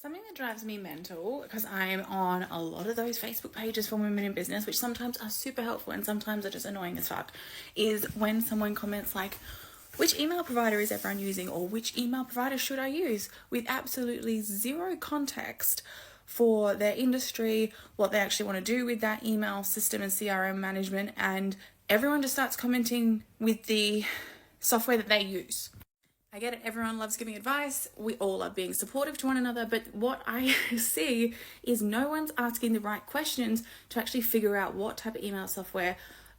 Something that drives me mental, because I'm on a lot of those Facebook pages for women in business, which sometimes are super helpful and sometimes are just annoying as fuck, is when someone comments like, which email provider is everyone using, or which email provider should I use, with absolutely zero context for their industry, what they actually want to do with that email system and CRM management, and everyone just starts commenting with the software that they use. I get it, everyone loves giving advice, we all love being supportive to one another, but what I see is no one's asking the right questions to actually figure out what type of email software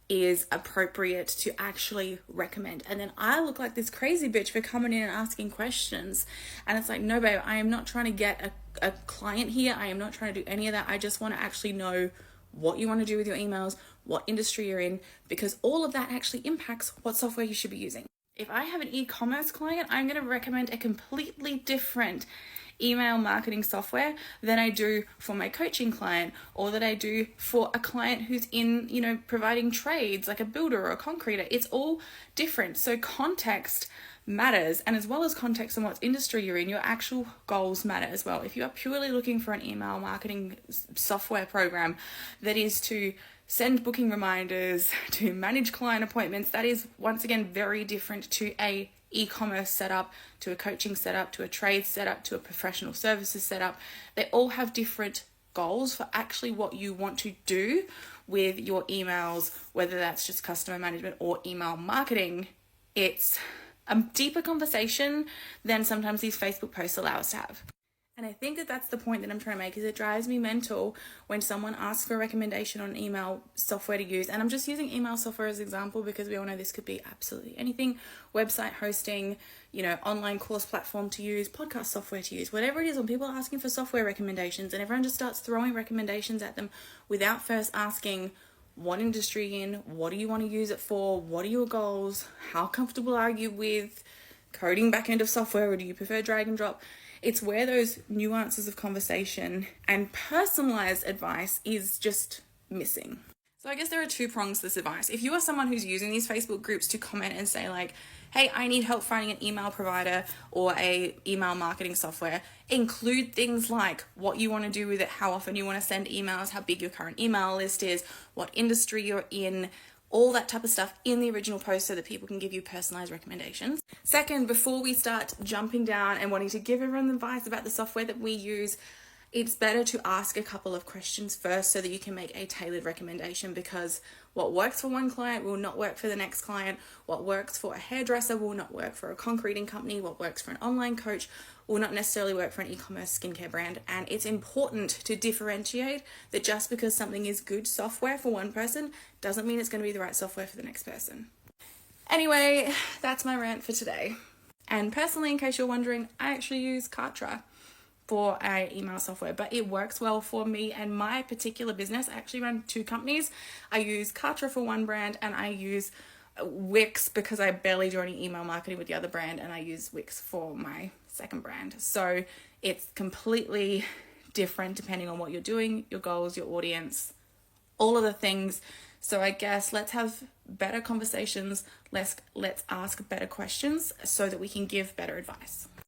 is appropriate to actually recommend. And then I look like this crazy bitch for coming in and asking questions. And it's like, no babe, I am not trying to get a client here. I am not trying to do any of that. I just want to actually know what you want to do with your emails, what industry you're in, because all of that actually impacts what software you should be using. If I have an e-commerce client, I'm going to recommend a completely different email marketing software than I do for my coaching client, or that I do for a client who's in, providing trades like a builder or a concreter. It's all different. So context matters, and as well as context on what industry you're in, your actual goals matter as well. If you are purely looking for an email marketing software program that is to send booking reminders, to manage client appointments, that is once again very different to a e-commerce setup, to a coaching setup, to a trade setup, to a professional services setup. They all have different goals for actually what you want to do with your emails, whether that's just customer management or email marketing. It's a deeper conversation than sometimes these Facebook posts allow us to have. And I think that that's the point that I'm trying to make, is it drives me mental when someone asks for a recommendation on email software to use. And I'm just using email software as an example because we all know this could be absolutely anything: website hosting, online course platform to use, podcast software to use, whatever it is. When people are asking for software recommendations and everyone just starts throwing recommendations at them without first asking, what industry you're in, what do you want to use it for, what are your goals, how comfortable are you with coding back end of software, or do you prefer drag and drop? It's where those nuances of conversation and personalized advice is just missing. So I guess there are two prongs to this advice. If you are someone who's using these Facebook groups to comment and say like, hey, I need help finding an email provider or a email marketing software, include things like what you want to do with it, how often you want to send emails, how big your current email list is, what industry you're in, all that type of stuff in the original post so that people can give you personalized recommendations. Second, before we start jumping down and wanting to give everyone advice about the software that we use, it's better to ask a couple of questions first so that you can make a tailored recommendation, because what works for one client will not work for the next client. What works for a hairdresser will not work for a concreting company. What works for an online coach will not necessarily work for an e-commerce skincare brand. And it's important to differentiate that just because something is good software for one person doesn't mean it's going to be the right software for the next person. Anyway, that's my rant for today. And personally, in case you're wondering, I actually use Kartra for our email software, but it works well for me and my particular business. I actually run two companies. I use Kartra for one brand, and I use Wix because I barely do any email marketing with the other brand, and I use Wix for my second brand. So it's completely different depending on what you're doing, your goals, your audience, all of the things. So I guess let's have better conversations. Let's ask better questions so that we can give better advice.